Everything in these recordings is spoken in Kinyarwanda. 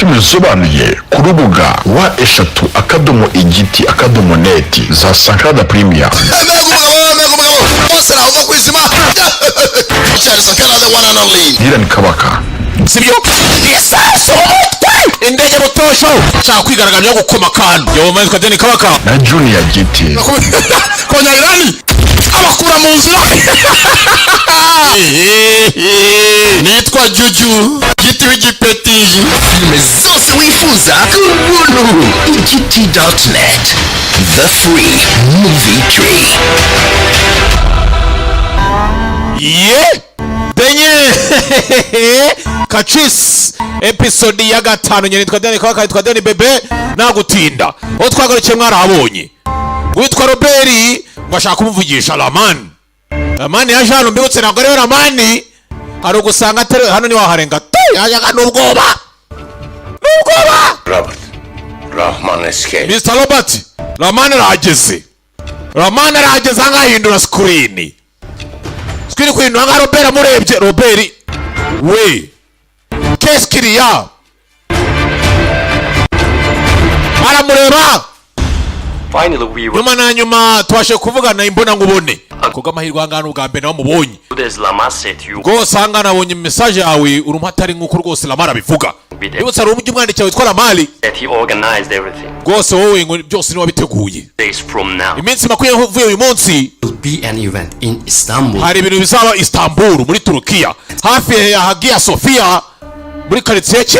filime zisobanuye ku rubuga wa#igiti.net za Sankara Premier. Dylan Kabaka. Sibyo? Yes, indege butosho cyangwa kwigaragaza gukoma kandi yo mwe Dylan Kabaka na Junior Giti. Konya Irani abakura mu nzira. Nitwa Juju Giti w'igipetiji. Filime zose wifuza kubuntu. Igiti.net, the free movie tree. Denye Kachis episode ya gatanu nyene nitwa Dylan Kabaka nitwa Dylan Bebe nagutinda o twagarukiye mwarabonye witwa Robert ngashaka kumuvugisha Lamani yaje hano mbibutse ntabwo ari Lamani hari ugusanga hano ni waharenga yajaga n'ubwoba Robert Rahman escape. Mr. Robert Lamani arageze angahindura screen kwintu anga Robert amurebye Robert we keskiriya aramureba nyuma na nyuma twashe kuvugana imbona ngubone kuko amahirwe angana ubwa mbere nawe mubonye rwose angana nabonye message yawe urumatari nk'uko rwose Lamara bivuga bibutsa ari umujyi umwandikira witwa Lamari rwose wowe ngo byose niwe wabiteguye iminsi makumyabiri uvuye uyu munsi hari ibintu bizaba Istanbul muri Turukiya hafi ya Hagia Sophia muri karitsiye ki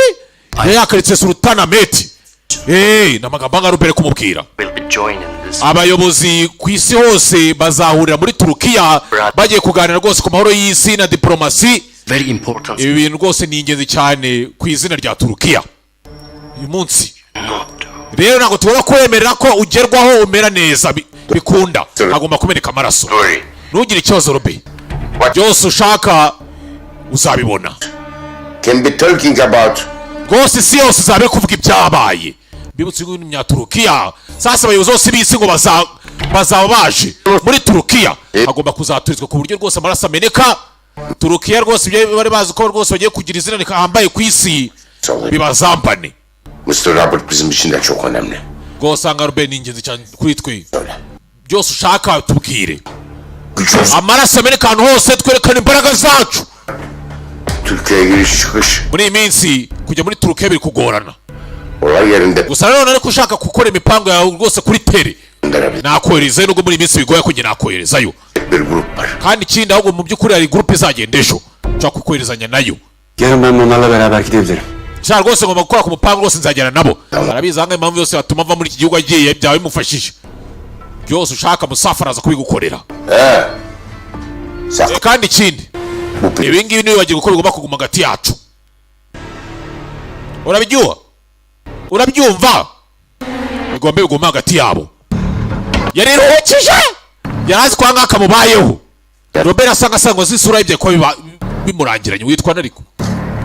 ya karitsiye Sultanahmet namagambo anga Robert kumubwira abayobozi ku isi hose bazahurira muri Turukiya bagiye kuganira rwose ku mahoro y'isi na diplomasi. Ibi bintu rwose ni ingenzi cyane ku izina rya Turukiya uyu munsi rero ntabwo tubona kwemerera ko ugerwaho umera neza bikunda agomba kumeneka amaraso ntugire ikibazo Robert byose ushaka uzabibona rwose isi yose uzabe kuvuga ibyabaye bibutse ibintu bya Turukiya sasa abayobozi bose b'isi ngo bazaba baje muri Turukiya agomba kuzaturizwa ku buryo rwose amaraso ameneka Turukiya rwose ibyo bari bazi ko rwose bagiye kugira izina rihambaye ku isi bibazambane. Mr. Robert bizim için de çok önemli. Rwose anga Robert ni ingenzi cyane kuri twe byose ushaka tubwire amaraso ameneka ahantu hose twerekana imbaraga zacu. Türkiye'ye giriş çıkış muri iyi minsi kujya muri Turukiya biri kugorana olay yerinde gusa rero ariko ushaka gukora imipango yawe rwose kuri tere nakohereza nubwo muri iyi minsi bigoye kujya nakoherezayo kandi ikindi ahubwo mu by'ukuri hari groupe izagenda ejo nshaka kukoherezanya nayo yarın ben onlarla beraber gidebilirim cyane rwose ngomba gukora ku mupango rwose nzajyana nabo arabizi hanga impamvu yose yatuma ava muri iki gihugu agiye byawe bimufashije byose ushaka musafaraza kubigukorera kandi ikindi ibi ngibi niwe wagiye gukora ugomba kuguma hagati yacu urabyumva bigombe biguma hagati yabo yariruhukije yarazi kwa ngaka mubayeho Robert asanga zisura y'ibye ko bimurangiranye witwa nariko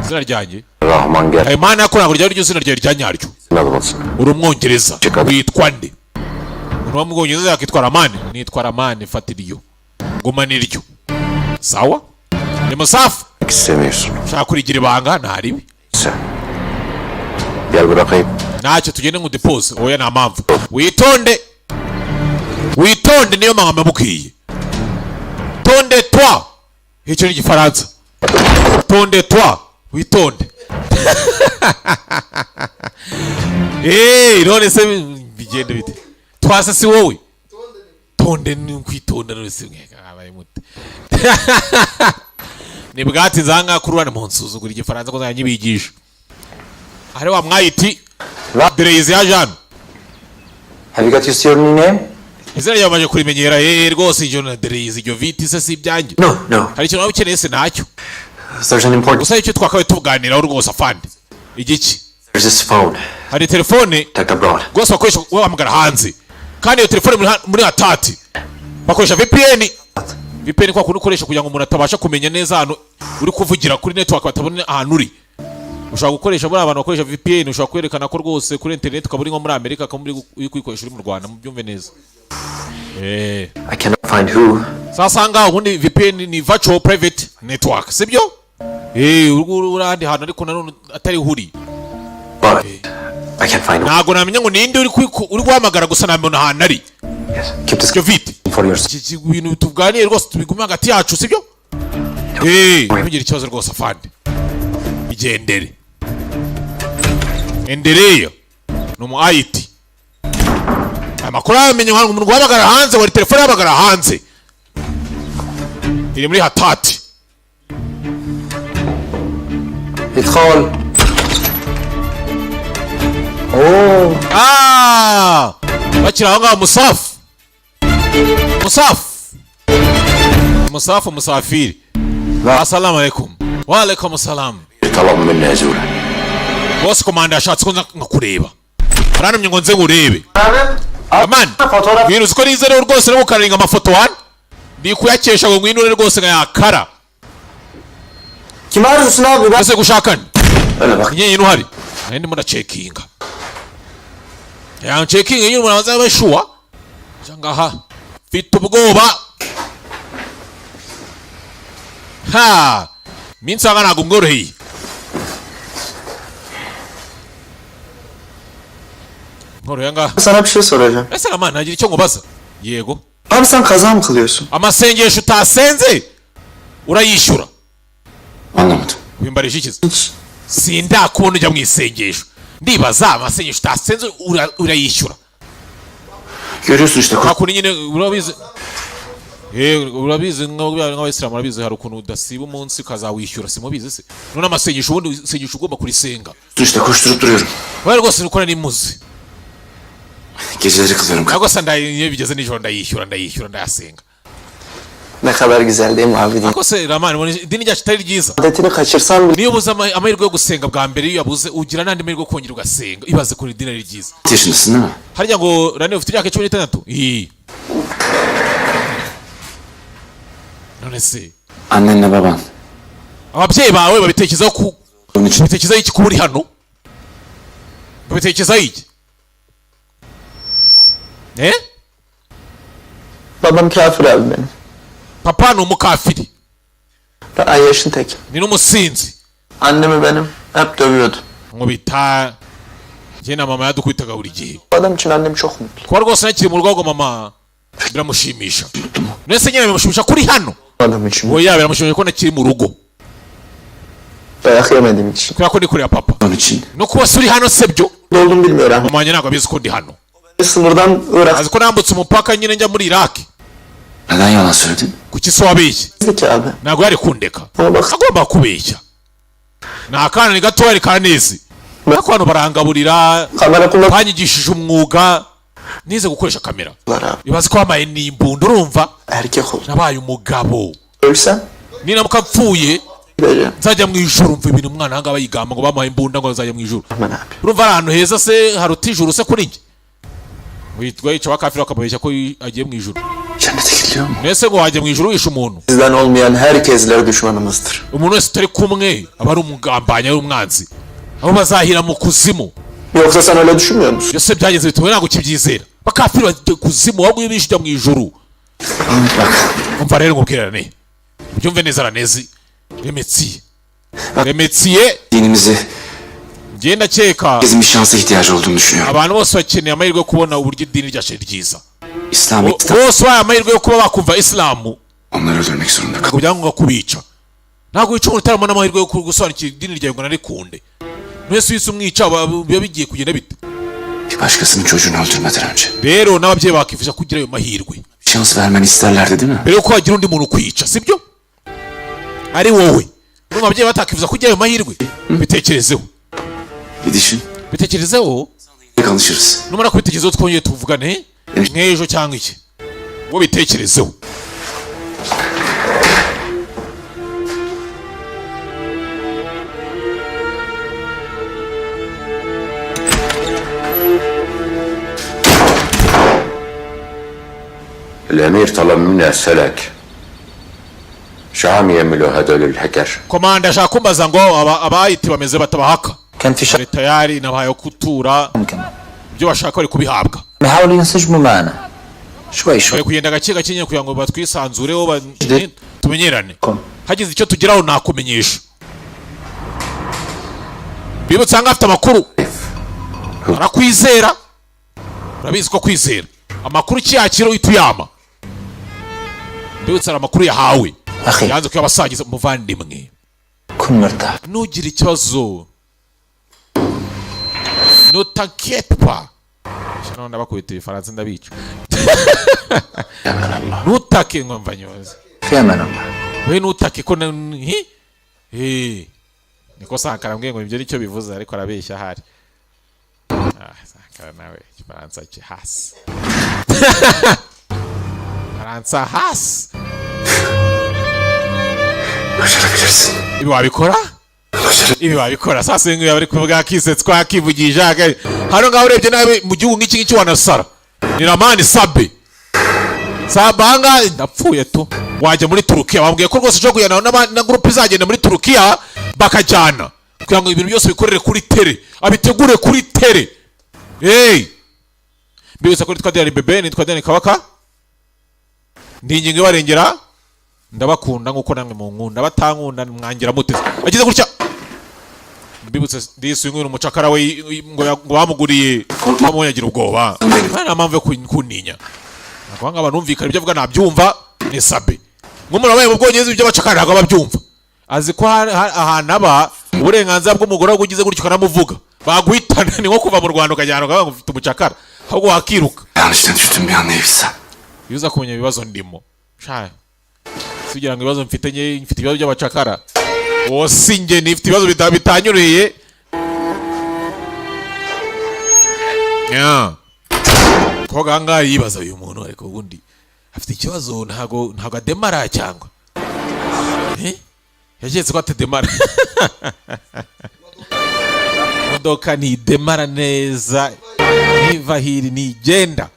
izina ryanjye Rahman gel Imana yakora ngo ryo zina ryawe ryanyaryo uri umwongereza witwa nde uri umwongereza yakitwa Rahman nitwa Rahman fatiriyo guma niryo sawa ni musafu istemiyorsun shaka kurigira ibanga ntaribi gel bırakayım ntacyo tugende ngo depose oya nta mpamvu witonde niyo mpamvu mubwiye tonde toi icyo ni igifaransa tonde toi witonde none se bigende bite twase si wowe tonde ni kwitonda none se abaye mute ni bwati zanga kurwana mu nsuzugura igifaransa ko zanyibigisha hari wa mwayiti Dreis ya Jean have you got your surname name izina yamaje kurimenyera rwose ijyo na Dreis ijyo viti se si byanjye no hari ikintu ukeneye se ntacyo there's an important gusa icyo twakawe tuganiraho rwose afande igiki there's this phone hari telefone tucked abroad rwose bakoresha wahamagara hanze kandi iyo telefone muri hatati bakoresha VPN kwa kuntu ukoresha kugira ngo umuntu atabasha kumenya neza hano uri kuvugira kuri network batabona ahantu uri ushaka gukoresha muri abantu bakoresha VPN ushaka kwerekana ko rwose kuri internet ukaba uri nko muri Amerika akamuri kwikoresha uri mu Rwanda mu byumve neza I cannot find who sasa nga ubundi VPN ni virtual private network sibyo urandi hantu ariko nanone atari huri But I can't find him. ntago namenya ngo ninde uri guhamagara gusa nambona ahantu ari. Keep this vite for yours. iki bintu tuvuganiye rwose tubigume hagati yacu sibyo? Ntugire ikibazo rwose afande. Igendere. Endereyo. Numu IT. Amakuru amenye ngo umuntu guhamagara hanze wari telefone yabagara hanze. iri muri hatati. ادخل. اوه bakira aho ngaho musafu musafiri. Assalamu alaikum. Wa alaikum assalam. طلب مني ازوره. Boss komanda ashatse ko nkakureba. Baranumye ngo nze ngurebe. Aman. Bintu ziko nize rero rwose no gukaringa amafoto wan. Ndi kuyakesha ngo ngwinure rwose nkayakara. Kimari usinabi base gushakana. Nyenye nuhari. Ndi munda checkinga. Ya checking yenyu muraza bashua. Jangaha. Fitu ubwoba. Ha. Minsi agana gumgoroheye. Ngoroyanga. Sana bir şey soracağım. Mesela aman nagira icyo ngubaza. Yego. Abi sen kaza mı kılıyorsun? Amasengesho utasenze urayishyura. Anlamadım. Wimbarije ikiza. Sindakubona ujya mu isengesho. Ndibaza amasengesho utasenze urayishyura. Görüyorsun işte. Hakuni nyine urabizi. Urabizi nk'abayisilamu urabizi hari ukuntu udasiba umunsi ukazawishyura simubizi se. None amasengesho ubundi isengesho ugomba kurisenga. İşte koşturup duruyorum. Wari rwose nukora n'imuzi. Geceleri kılıyorum. Ntabwo se niyo bigeze nijoro ndayishyura ndayasenga. Ne kadar güzel değil mi abi? Ntabwo se Ramani idini ryacu itari ryiza. Adetini kaçırsan bile. Niyo ubuze amahirwe yo gusenga bwa mbere iyo yabuze ugira n'andi mahirwe yo kongera ugasenga. Ibaze kuri idini ryiza. Yaşındasın değil mi? Harya ngo Rani ufite imyaka 16? Iyi. None se Annenle baban. ababyeyi bawe babitekezaho ku Onun için babitekezaho iki kuba uri hano? Babitekezaho iki? Babam kafir abi benim. Papa ni umukafiri. Ay yaşın tek. Ni n'umusinzi. Annemi benim hep dövüyordu. Ngo bita njye na mama yadukubitaga buri gihe. Adam için annem çok mutlu. Kuba rwose nakiri mu rugo rwa mama biramushimisha. Nese nyine bimushimisha kuri hano. Adam için. Oya biramushimisha ko nakiri mu rugo. Dayak yemediğim için. Kubera ko ndi kureba papa. onun için. No kuba suri hano sebyo. Ne olduğunu bilmiyorum. Mama wanjye ntabwo abizi ko ndi hano. Sınırdan Irak. Azi ko nambutse umupaka nyine njya muri Iraq. Neden yalan söyledin? Kuki so wabeshye? Zeki abi. Ntabwo yari kundeka. Ama bak. Agomba kubeshya. Nta kana ni gatoya ari kanezi. Nako hano barangaburira. Kamera kullan. Banyigishije umwuga. Nize gukoresha kamera. Ibaze ko wamaye n'imbunda urumva? Erkek ol. Nabaye umugabo. Ölsen. Ninamuka mpfuye. Böyle. Nzajya mu ijuru mva ibintu umwana hanga bayigamba ngo bamuhaye imbunda ngo nzajya mu ijuru. Aman abi. Urumva ari ahantu heza se haruta ijuru se kuri njye? Witwa yica bakafira bakamubeshya ko agiye mu ijuru. Cennete gidiyor mu? Nese ngo wajya mu ijuru wishe umuntu. Sizden olmayan herkesler düşmanımızdır. Umuntu wese utari kumwe aba ari umugambanya ari umwanzi. Abo bazahira mu kuzimu. Yoksa sen öyle düşünmüyor musun? Byose byageze bitewe ntabwo kibyizera. Bakafira bajya kuzimu ahubwo iyo bishyira mu ijuru. Bak. Umva rero ngubwirane. Byumve neza Ranezi. Remetiye. Dinimizi Ngenda keka. bizim bir şansa ihtiyacı olduğunu düşünüyorum. Abantu bose bakeneye amahirwe yo kubona uburyo idini ryacu ari ryiza. İslam Bose bahaye amahirwe yo kuba bakumva Islamu. onları öldürmek zorunda kaldı. Kugira ngo kubica. Ntabwo wica umuntu utarabona amahirwe yo gusobanukira idini ryawe ngo narikunde. Mwese wese umwica biba bigiye kugenda bite? Bir başkasının çocuğunu öldürmeden önce. Rero n'ababyeyi bakifasha kugira ayo mahirwe. Bir şans vermeni isterlerdi değil mi? Mbere yuko hagira undi muntu kwica, sibyo? Ari wowe. N'umwe ababyeyi batakifuza kugira ayo mahirwe. Bitekerezeho. Bir düşün. Bitekerezeho. Alışırız. Numara kubitekerezeho twongeye tuvugane. Nk'ejo cyangwa iki. Ngo bitekerezeho. الأمير طلب منا السلك. شو عم يعملوا هدول الهكر؟ Komanda ashaka kumbaza ngo abayiti bameze batabahaka. كان في شك Tayari nabaye kutura. ممكن. Ibyo bashaka bari kubihabwa. بيحاولوا ينسجموا معنا. شوي شوي. Bari kugenda gake gake nyine kugira ngo batwisanzureho Jide. tumenyerane. Kom. Hagize icyo tugeraho nakumenyesha. Bibutsa ngo afite amakuru. arakwizera. Urabizi ko kwizera amakuru kiyakira uhita uyama. Mbibutsa amakuru yahawe yanze ko yabasangiza umuvandimwe. كن مرتاح. Nugira ikibazo no t'inquiète pas. Shano ndabakubita ifaransa ndabica. Nutake ngomva nyoza. في أمان الله. We nutake ko niko Sankara mbwiye ngo ibyo nicyo bivuze ariko arabeshya hari. Sankara nawe ifaransa cye hasi. Faransa hasi. Ibi wabikora? Ibi wabikora sasa ngo yabari kuvuga kisetswa kivugisha hano ngaho urebye nawe mu gihugu nk'iki ngiki wanasara. Ni Ramani Sabe. Sabanga ndapfuye tu. Wajya muri Turukiya bambwiye ko rwose cyo kuyana na groupe izagenda muri Turukiya bakajyana kugira ngo ibintu byose bikorere kuri tele abitegure kuri tele. Mbibutsa ko twadira bebe nitwa Dani Kabaka ndinginge barengera ndabakunda nkuko namwe mu nkunda batankunda mwangira muteze agize gutya. Mbibutse ndisi ngwino umucakara we ngo bamuguriye bamunyagira ubwoba nta mpamvu yo kuntinya nakwanga abanumvikana ibyo avuga nabyumva ni Sabe nk'umuntu wabaye mu Bwongereza ibyo bacakara ntabwo babyumva azi ko ahantu aba uburenganzira bw'umugore ugize gutyo kanamuvuga baguhitana ni nko kuva mu Rwanda ukajyana ukavuga ngo ufite umucakara ahubwo wakiruka iyo uza kumenya ibibazo ndimo sugira ngo ibibazo mfite ibibazo by'abacakara singe nifite ibibazo bitanyureye ko ganga yibaza uyu muntu ariko ubundi afite ikibazo ntago ademara cyangwa yageze ko atademara imodoka ntidemara neza niva hiri nigenda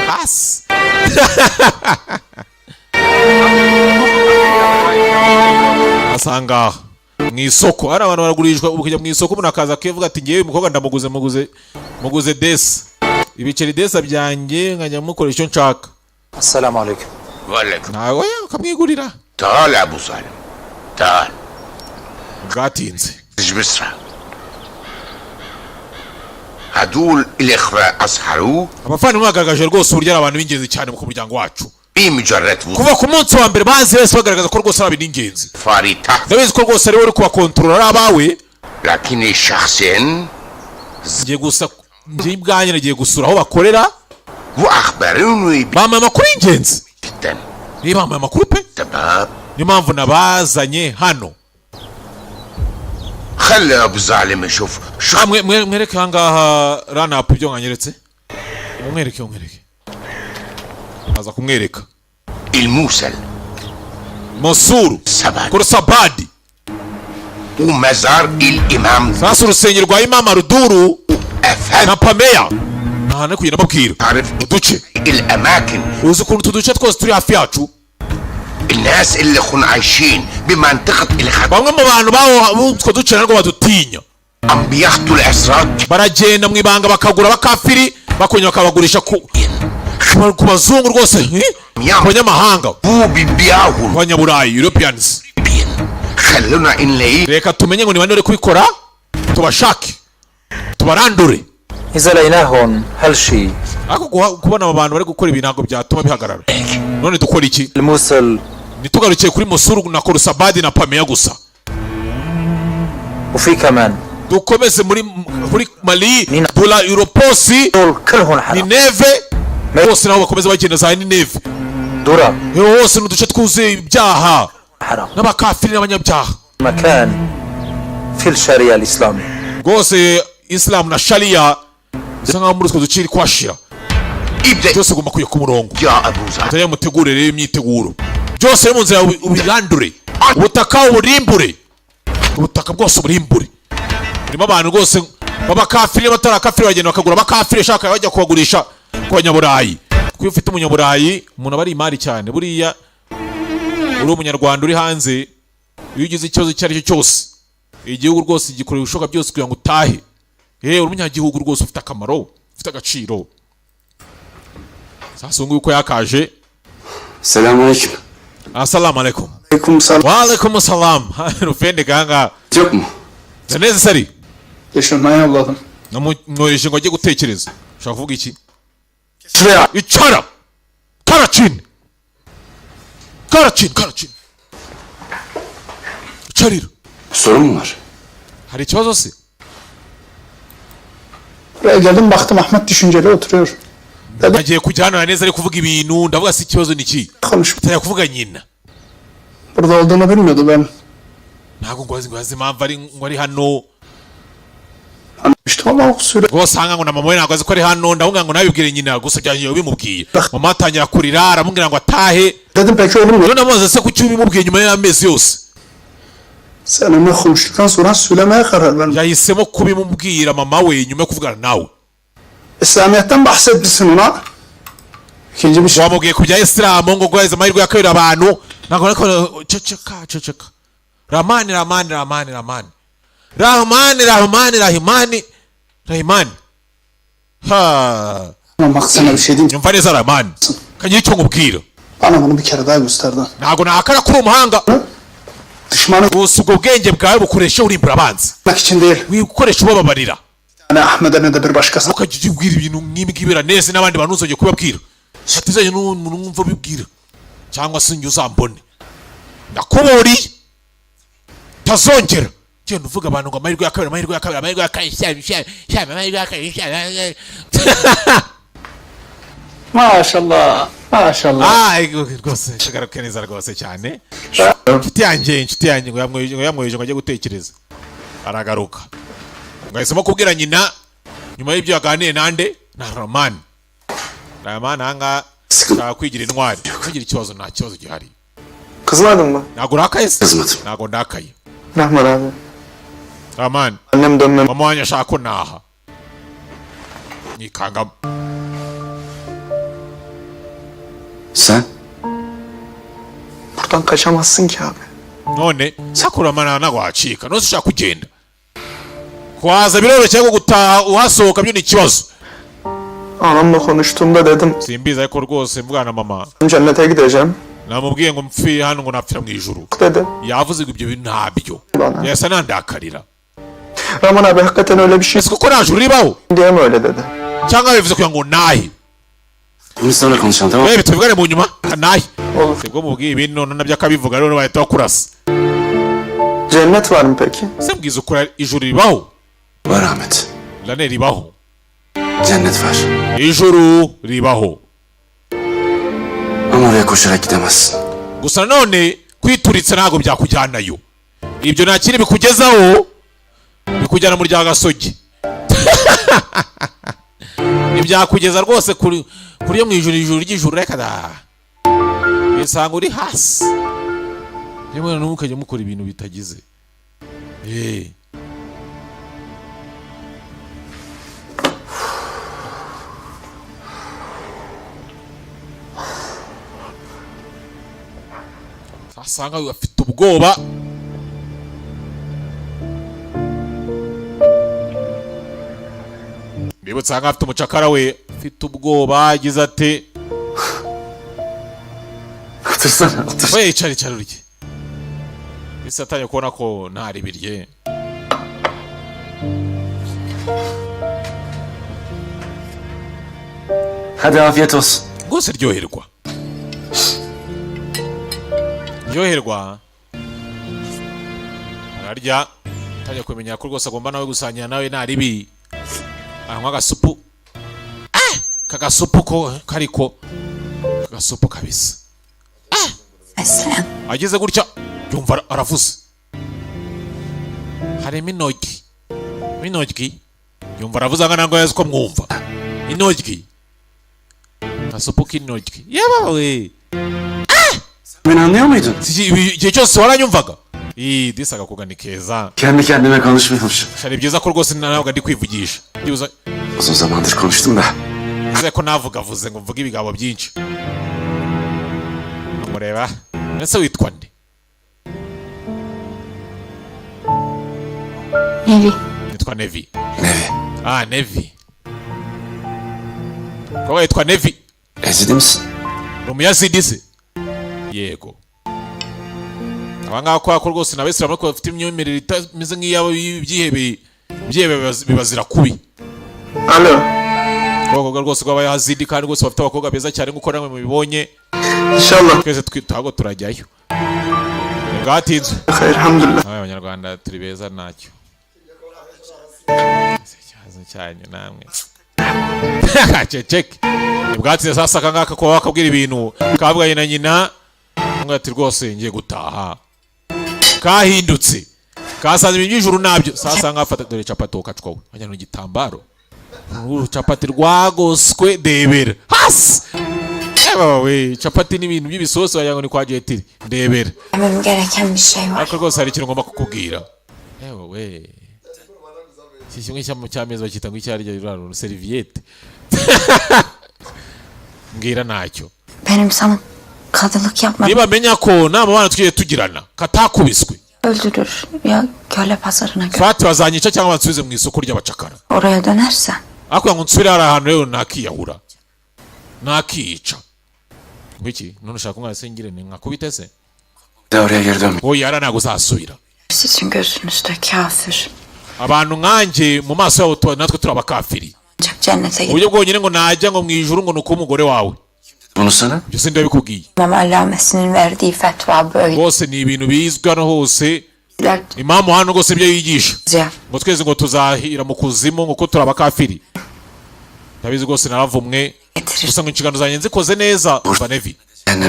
hasi. Asanga mu isoko hari abantu baragurishwa ukajya mu isoko umuntu akaza akivuga ati ngewe umukobwa ndamuguze desa ibiceri desa byanjye nkajya mukora icyo nshaka. السلام عليكم. وعليكم. nawe ukamwigurira. تعال يا ابو سالم تعال. bwatinze. بسرعة. هدول الاخوة اصحروه. abavandimwe bagaragaje rwose uburyo ari abantu b'ingenzi cyane mu muryango wacu. بمجرد kuva ku munsi wa mbere bazi wese bagaragaza ko rwose ari ingenzi. فاريتا. ndabizi ko rwose ari wowe uri kubakontorora ari abawe. لكن الشخصين ngiye gusa ngiye bwanjye nagiye gusura aho bakorera. واخبروني bampa amakuru y'ingenzi. جدا. niba bampa amakuru pe. تمام. niyo mpamvu nabazanye hano. خلي ابو ظالم يشوف شو. mwereke ahangaha ranapu ibyo mwanyeretse. umwereke. aza kumwereka. الموصل. Mosuru. Kursabadi. ومزار الامام. sasa urusengero rwa Imam Ruduru na Pameya. nahane kugenda babwira. uduce. الاماكن. uzi ukuntu uduce twose turi hafi yacu. الناس اللي كانوا عايشين بمنطقة الخط. bamwe mu bantu baho utwo duce narwo badutinya. عم بياخدوا الاسرات. baragenda mu ibanga bakagura abakafiri bakongera bakabagurisha ku bazungu rwose abanyamahanga abanyaburayi Europeans. خلونا نلاقيه. reka tumenye ngo ni bande uri kubikora tubashake tubarandure. إذا لقيناهم هالشي. ariko kubona aba bantu bari gukora ibintu ntabwo byatuma bihagarara. none dukora iki? الموصل. ntitugarukiye kuri Mosuru na Kursabadi na Pameya gusa. وفي كمان. dukomeze muri Mali Dula Europosi كلهم حرام. Nineve bose nabo bakomeza bagenda za Nineve. درا. hose n'uduce twuzuye ibyaha حرام. n'abakafiri n'abanyabyaha. مكان في الشريعة الإسلامية. rwose Islam na Sharia bisa nkaho muri utwo duce iri kwashira. byose ugomba kujya ku murongo. atari mutegure rero imyiteguro byose mu nzira ubirandure ubutaka uburimbure ubutaka bwose uburimbure. birimo abantu rwose b'abakafiri n'abatarakafiri bagenda bakagura abakafiri shaka bajya kubagurisha ku banyaburayi. kuko ufite umunyaburayi umuntu aba ari imari cyane buriya uri umunyarwanda uri hanze iyo ugize ikibazo icyo ari cyo cyose igihugu rwose gikorera ibishoboka byose kugira ngo utahe. uri umunyagihugu rwose ufite akamaro ufite agaciro. sasa nguko uko yakaje. Assalamu alaikum. Assalamu alaikum. Alaikum salam. Wa alaikum salam. Rufende ganga. Yok mu? Neza sari. Yaşamaya Allah'ım. namwohereje ngo ajye gutekereza. Ushaka kuvuga iki? Şuraya. Icara. Karaçin. İçarira. Sorun mu var? Hari ikibazo se? Buraya geldim baktım Ahmet düşünceli oturuyor. Agiye kujyana neza ari kuvuga ibintu ndavuga si ikibazo niki. Konuş. Ataya kuvuga nyina. Burada olduğunu bilmiyordu ben. Ntago ngo azi impamvu ari hano. İşte ama süre. Gosanga ngo na mama we ntago azi ko ari hano ndavuga ngo nabibwire nyina gusa byanjye bimubwiye. Mama atangira kurira aramubwira ngo atahe. Dedim peki oğlum None namuze se kuki bimubwiye nyuma y'amezi yose. Seninle konuştuktan sonra söylemeye karar verdim. Yahisemo kubimubwira mama we nyuma yo kuvugana nawe. İslamiyet'ten bahsetmişsin ona. İkinci bir şey. Wamubwiye ku bya Islamu ngo guheza amahirwe ya kabiri abantu ntago nako ceceka. Rahmani. Ha. Ama bak sana bir şey diyeyim. Nyumva neza Rahmani. Kanyi icyo nkubwira. Bana bunu bir kere daha gösterdi. Ntago nakara kuri umuhanga. Düşmanı Gusa ubwo bwenge bwawe bukoresha urimbura abanzi. bulmak için değil. Wikoresha ubababarira. Yani Ahmet'e ne de bir başkasına. Ukajya ubwira ibintu nk'ibibwira neza n'abandi bantu uzajya kubabwira. Atizanye n'umuntu numva bibwira. Cyangwa se njye uzambone. Ndakuburiye. Tazongera. Genda uvuga abantu ngo amahirwe ya kabiri. Maşallah. Rwose shagaruke neza rwose cyane. Inshuti yanjye ngo yamwoheje ngo ajye gutekereza. Aragaruka. Ngo ahisemo kubwira nyina nyuma y'ibyo yaganiye nande na Rahman hanga shaka kwigira intwari. Kugira ikibazo nta kibazo gihari. Kızmadın mı? Ntago urakaye se? Kızmadım. Ntago ndakaye. Rahman abi. Rahman. Annem dönmem. Mama wanjye ashaka ko naha. Nikangamo. Sen? Buradan kaçamazsın ki abi. None sakuramana nagwacika nose ushaka kugenda. Kwaza biroroshye ko gutaha uhasohoka byo ni ikibazo. Anamla konuştuğumda dedim Simbizi ariko rwose mvugana na mama. cennete gideceğim Namubwiye ngo mpfire hano ngo napfira mu ijuru. dedi. Yavuze ngo ibyo bintu ntabyo. Bana. Yasa nandakarira. Rahman abi hakikaten öyle bir şey Ese koko nta juru ribaho? diye mi öyle dedi? Cyangwa bivuze kugira ngo nahe. Bunu sonra konuşalım, tamam mı? Wewe tubigane mu nyuma nahe. Olur. Sibwo mubwiye ibintu none nabyo akabivuga rero bahita bakurasa. Cennet var mı peki? Se mbwiza ukora ijuru ribaho? Var Ahmet. Lane ribaho. Cennet var. Ijuru ribaho. Ama oraya koşarak gidemezsin. Gusa none kwituritsa ntago byakujyanayo. Ibyo nta kiri bikugezaho bikujyana mu rya gasogi. Ibyakugeza rwose kuri yo mu ijuru ry'ijuru reka da. Bisanga uri hasi. Yemwe n'umukajya mukora ibintu bitagize. Asanga afite ubwoba. Bibutsa nka afite umucakara we afite ubwoba agize ate. Otursana, otur. We icara urye. Ese atanye kubona ko ntari birye. Hadi afiyet olsun. Rwose ryoherwa. Ryoherwa. Ararya. Atanye kumenya ko rwose agomba nawe gusangira nawe ntaribi. Anywa agasupu. Kagasupu ko kariko. Kagasupu kabisa. Aslan. Ageze gutya yumva aravuze. Harimo intoryi. Intoryi. Yumva aravuze angana ngo yazi ko mwumva. Intoryi. Kasupu k'intoryi. Yabawe. Beni anlıyor muydun? Igihe cyose waranyumvaga. Disaga kugana keza. Kendi kendime konuşmuyormuş. Shari byiza ko rwose ntabwo ndi kwivugisha. Byiza. Uzun zamandır konuştum da. Bize ko navugavuze ngo mvuge ibigabo byinshi. Amureba. Ese witwa nde? Nevi. Nitwa Nevi. Nevi. Nevi. Ko witwa Nevi? Ezidi misin? Rumuyazidi se? Yego. Abangaba ko rwose n'abisilamu ko bafite imyemerere itameze nk'iyabo byihebe bibazira kubi. Alo. abakobwa rwose rw'abayazidi kandi rwose bafite abakobwa beza cyane nk'uko namwe mubibonye. İnşallah. Twese ntabwo turajyayo. Bwatinze. Hayır, alhamdulillah. Abanyarwanda turi beza ntacyo. Ikibazo cyanyu namwe. Ceceke. Bwatinze sasa kangaka ko bakabwira ibintu kabwaye na nyina. Ngo ati rwose ngiye gutaha. Kahindutse. Kasanze ibintu by'ijuru nabyo. Sasa ngafata dore capati ukacwawe. Bajyana igitambaro. Capati rwagoswe debera. Has! Ebawe, capati ni ibintu by'ibisosi wayango ni kwa Jetiri. Debera. Hemen gereken bir şey var. Ariko rwose hari ikintu ngomba kukubwira. Ebawe. Iki kimwe cy'amezi bakita ngo icyari ryo serviette. Mbwira ntacyo. Benim sana kadılık yapmadım. Niba menya ko nta mubana twiye tugirana katakubiswe. Öldürür ya köle pazarına götür. Fati bazanyica cyangwa bansubize mu isoko ry'abacakara. Oraya dönersen. Ariko ngo nsubire hari ahantu rero nakiyahura. Nakiyica. Ngiki none ushaka umwana sengire ni nkakubite se? De oraya geri dönme. O yara ntago uzasubira. Sizin gözünüzde kafir. Abantu nkanjye mu maso yabo natwe turabakafiri. Cennete git. Uburyo bwonyine ngo najya ngo mu ijuru ngo nuko umugore wawe. Bunu sana? Byose ndabikubwiye. İmam Allamesi'nin verdiği fetva böyle. Bose ni ibintu bizwi hano hose. Imamu hano rwose ibyo yigisha. Ngo twese ngo tuzahira mu kuzimu ngo ko turabakafiri. Ndabizi rwose naravumwe. Gusa ngo inshingano zanjye nzikoze neza. Umva Nevi.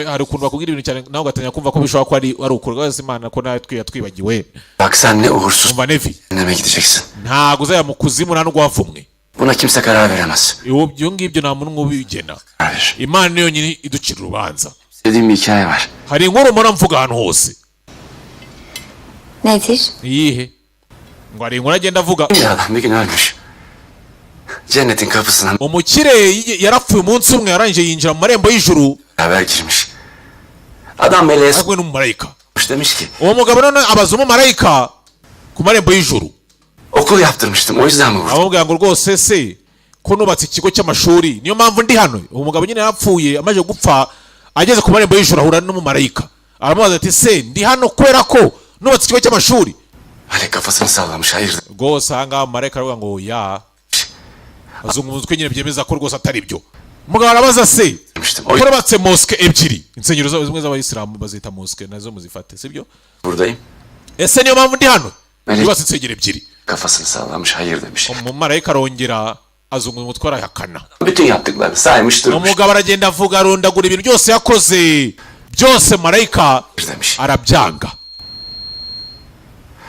Hari ukuntu bakubwira ibintu cyane nawe ugatanya kumva ko bishobora ko ari ukuri rwose Imana ko nawe twibagiwe. Bak sen ne uğursuz. Umva Nevi. Cehenneme gideceksin. Ntago uzaya mu kuzimu nta n'ugwavumwe. Buna kimse karar veremez. Ibyo ngibyo nta muntu ubigena. Hayır. Imana niyo nyine iducira urubanza. Dediğim bir hikaye var. Hari inkuru mbona mvuga ahantu hose. Nedir? Iyihe? Ngo hari inkuru agenda avuga. Bir adam bir gün ölmüş. Cennetin kapısına Umukire yarapfuye umunsi umwe yarangije yinjira mu marembo y'ijuru. beraber girmiş. Adam meleğe Hamwe n'umumarayika. demiş ki Uwo mugabo none abaza umumarayika ku marembo y'ijuru. okul yaptırmıştım o yüzden mi vurdun? Amubwira ngo rwose se ko nubatse ikigo cy'amashuri niyo mpamvu ndi hano. Uwo mugabo nyine yapfuye amaze gupfa ageze ku marembo y'ijuru ahura n'umumarayika. Aramubaza ati se ndi hano kubera ko nubatse ikigo cy'amashuri. Hani kafasını sallamış hayır. Rwose ahangaha umumarayika aravuga ngo ya. Azungu umutwe nyine byemeza ko rwose atari byo. Umugabo arabaza se Demiştim. ko nubatse moske ebyiri. Insengero zimwe z'abayisilamu bazita moske nazo muzifate sibyo? Buradayım. Ese niyo mpamvu ndi hano. Evet. Yubatse insengero ebyiri. Kafasını sallamış hayır demiş. Umumarayika arongera azunguza umutwe arayakana. Bütün yaptıklarını saymış durmuş. Umugabo aragenda avuga arondagura ibintu byose yakoze. Byose marayika Demiş. arabyanga.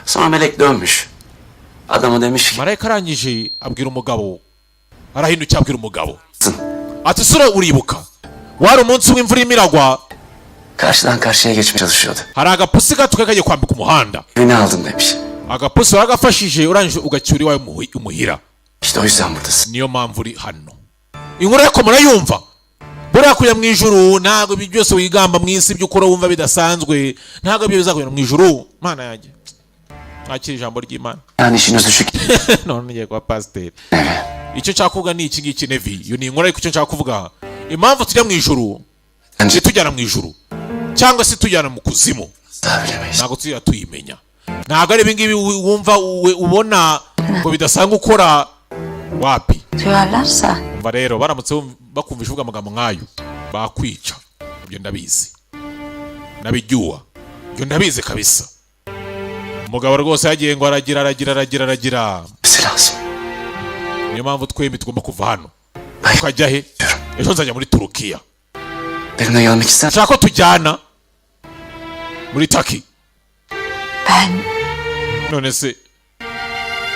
Sonra melek dönmüş. Adama demiş ki Marayika arangije abwira umugabo. Arahindukiye abwira umugabo. "Sın, Ati sura uribuka. Wari umunsi w'imvura imiragwa. karşıdan karşıya geçmeye çalışıyordu. Hari agapusi gato kagiye kwambuka umuhanda. Evini aldım demiş. Agapusi waragafashije urangije ugacyura iwawe umuhira. İşte o yüzden buradasın. Niyo mpamvu uri hano. Inkuru yako murayumva. Buriya kujya mu ijuru ntabwo ibi byose wigamba mu isi ibyo ukora wumva bidasanzwe ntabwo ibyo bizakujyana mu ijuru. Mana yanjye. Mwakira ijambo ry'Imana. Yani işiniz düşük. None ngiye kwa pasiteri. Evet. Icyo nshaka kuvuga ni iki ngiki Nevi. Iyo ni inkuru ariko icyo nshaka kuvuga. Impamvu tujya mu ijuru. Bence Tujyana mu ijuru. Cyangwa se tujyana mu kuzimu. daha bilemeyiz. Ntabwo tujya tuyimenya. Ntabwo ari ibingibi wumva ubona ngo bidasanga ukora wapi. Duyarlarsa Umva rero baramutse bakumvisha uvuga amagambo nk'ayo bakwica. Ibyo ndabizi. Nabibyuwa. Ibyo ndabizi kabisa. Umugabo rwose yagiye ngo aragira. Mesela lazım. Niyo mpamvu twembi tugomba kuva hano. Tukajya he? Ejo nzajya muri Turukiya. Benimle gelmek ister misin? Nshaka ko tujyana muri Taki. ben None se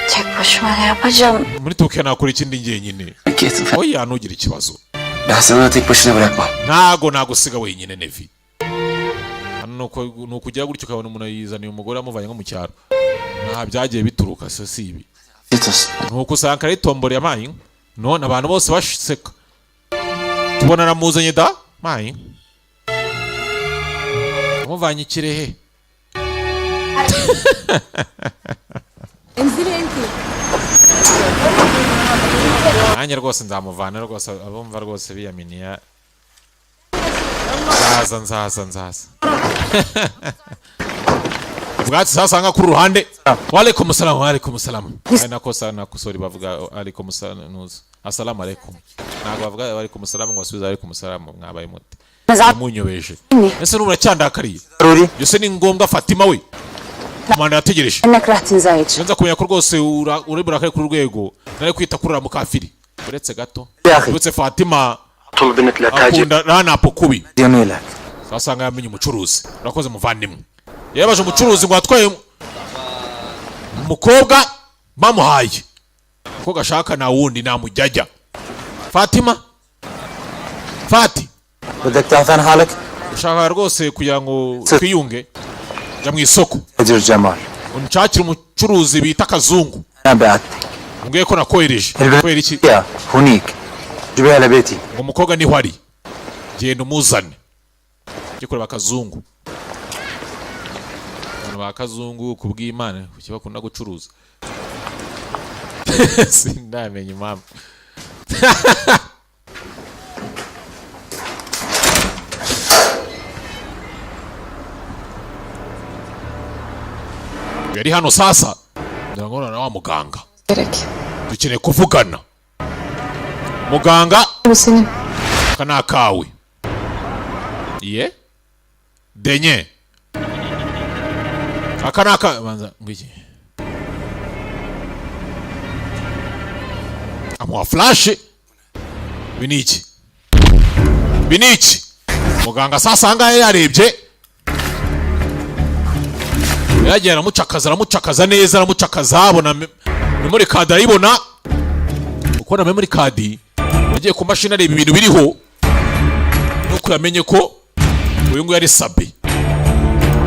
tek başıma ne yapacağım? muri Turukiya nakora ikindi njyenyine. Peki efendim. Oya ntugire ikibazo. Ben sana tek başına bırakmam. Ntago nagusiga wenyine Nevi. Hano nuko ujya gutyo ukabona umuntu yizaniye umugore amuvanye nko mu cyaro. Nta byagiye bituruka so si ibi. Afiyet olsun. Nuko usanga ari tombora yamaye. None abantu bose bashitseka. Tubona aramuzanye da? Mayi. Amuvanye ikirehe. Nanjye rwose nzamuvana rwose abumva rwose biyaminiya. Nzaza. ubwatsi sasa nga kuri ruhande. Wa alaikum salam, wa alaikum salam. Nakosa nakusori bavuga alaikum salam. Assalamu alaikum. Ntabwo bavuga wa alaikum salam ngo basubiza alaikum salam mwabaye muti. Munyobeje. Ese nubura cyandakariye. Yose ni ngombwa Fatima we. Manda yategereje. Nza kumenya ko rwose uribura kare kuri rwego. Nari kwita kurira mu kafiri. Uretse gato. Uretse Fatima. Akunda rana apokubi. Sasa nga yamenye umucuruzi. Urakoze muvandimwe. Yabaje umucuruzi ngo atwaye umukobwa bamuhaye. Ko gashaka na wundi namujyajya. Fatima. Fati. بدك تعرفان حالك؟ Ushaka rwose kugira ngo twiyunge. Jya mu isoko. أجر جمال. Unshakira umucuruzi bita Kazungu. أنا بعت. Mbwiye ko nakohereje. Kwera iki? يا هونيك. جبها لبيتي. Umukobwa ni hwari. Genda umuzane. Gikora bakazungu. Abantu bakazungu kubw'Imana kuki bakunda gucuruza. Sindamenye mama. Yari hano sasa. Ndangona na wa muganga. Dukeneye kuvugana. Muganga. Kana kawe. Iye? Denye. Akanaka banza ngiki. Amwa flash. Biniki. Biniki. Muganga sasa angaye yarebye. Yagiye aramucakaza neza aramucakaza abona memory card arayibona. Uko na memory card yagiye ku mashini areba ibintu biriho. Nuko yamenye ko uyu ngo yari Sabe.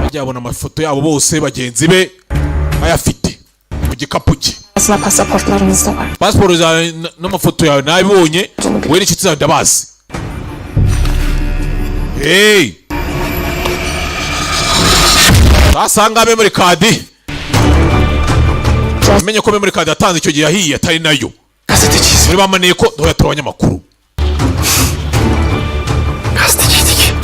Yagiye abona amafoto yabo bose bagenzi be ayafite mu gikapu cye. Passport zawe n'amafoto yawe nabibonye. We n'inshuti zawe ndabazi. Hey. Basanga memory card. Menye ko memory card yatanze icyo gihe yahiye atari nayo. Muri bamaneye ko ndoya turabanya makuru.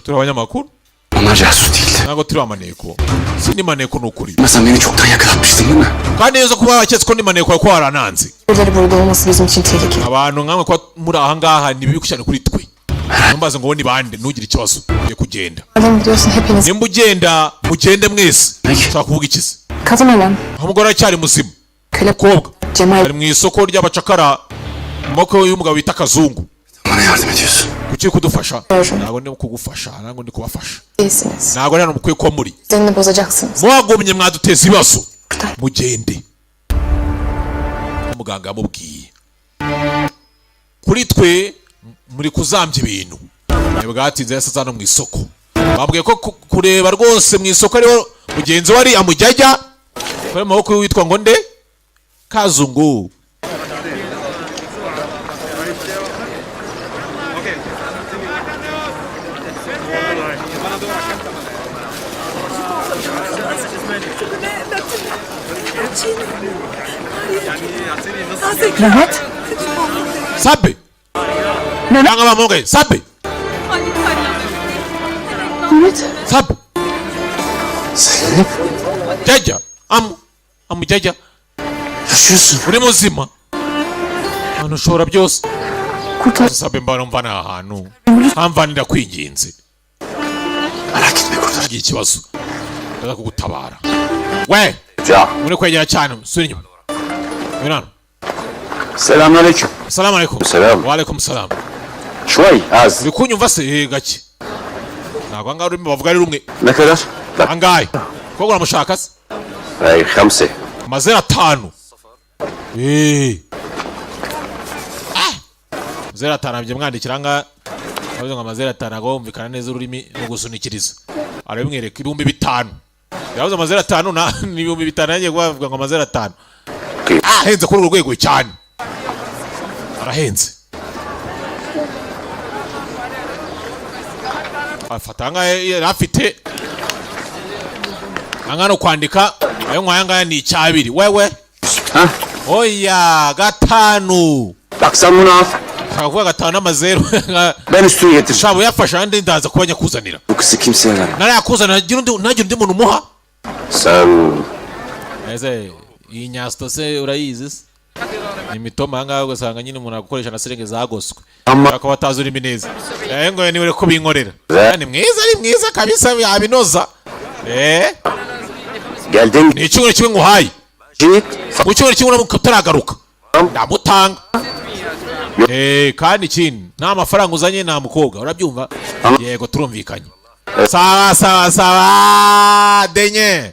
Turabanya makuru? Onlar casus değildi. Ntabwo turi amaneko. Sindi maneko nukuri. Mesela beni çoktan yakalatmıştın değil mi? Kandi neza kuba baketse ko ndi maneko ko warananze. Burada olması bizim için tehlikeli. Abantu nkamwe ko muri aha ngaha ni bibi cyane kuri twe. Numbaze ngo ni bande ntugire ikibazo yo kugenda. Adam biliyorsun hepiniz. Nimba ugenda mugende mwese. Nshaka kuvuga ikizi. Kadın olan. Umugore cyari muzima. Kobwa. Cemal. Ari mu isoko ry'abacakara. Moko y'umugabo bita Kazungu. Bana yardım ediyorsun. Kuki kudufasha? Ntabwo ndi kugufasha, ntabwo ndi kubafasha. İyisiniz. Ntabwo rero mukwiye ko muri. Düzenini bozacaksınız. Mwagumye mwaduteza ibibazo. Mugende. Umuganga yamubwiye. Kuri twe muri kuzambya ibintu. Bwatinze yasasa no mu isoko. Babwiye ko kureba rwose mu isoko ariho mugenzi wari amujyajya. Kore maboko witwa ngo nde? Kazungu. Mehmet. Sabe. Mehmet. Nanga bamoge. Sabe. Mehmet. Sabe. Zeynep. Jaja. Jaja. Yaşıyorsun. Uri muzima. Hano ushobora byose. Kurtar. Sabe mvana ahantu. Hamvanira kwinginze. Merak etme kurtar. Ngiye ikibazo. Ndaza kugutabara. We. Ya. Muri kwegera cyane. Suri inyuma. Mirano. Selamünaleyküm. Assalamu alaikum. Selam. Wa alaikum salam. Şuay az. Uri kunyumva se gake. Ntabwo angahe urimo bavuga ari rumwe. Ne kadar? Bak. Angahe. Ko uramushaka se? Ay, 5. Amazera 5. Amazera 5 abye mwandikira nga avuze ngo amazera 5 agomvikana neza ururimi no gusunikiriza. Arabimwereka 5,000. Yavuze amazera 5 na 5,000 yagiye kuvuga ngo amazera 5. Henze kuri urwego cyane. Arahenze. Afatanga afite angano kwandika ayo nkwayanga ni icyabiri wewe. Ha? Oya 5. Bak sen bunu al. Kavuga 5 n'amazero. Ben üstünü getir. Shabo yafasha andi ndaza kubanya kuzanira. Bu kızı kimseye verme. Nara yakuzanira najya undi muntu muha. Sen ese iyi nyasito se urayizi se ni mitoma ngaho ugasanga nyine umuntu akoresha na serenge zagoswe akaba atazi urimi neza ngo niwe ko binkorera ni mwiza kabisa yabinoza geldin. ni icyumweru kimwe nguhaye mu cyumweru kimwe utaragaruka ndamutanga kandi ikindi nta mafaranga uzanye nta mukobwa urabyumva yego turumvikanye sawa denye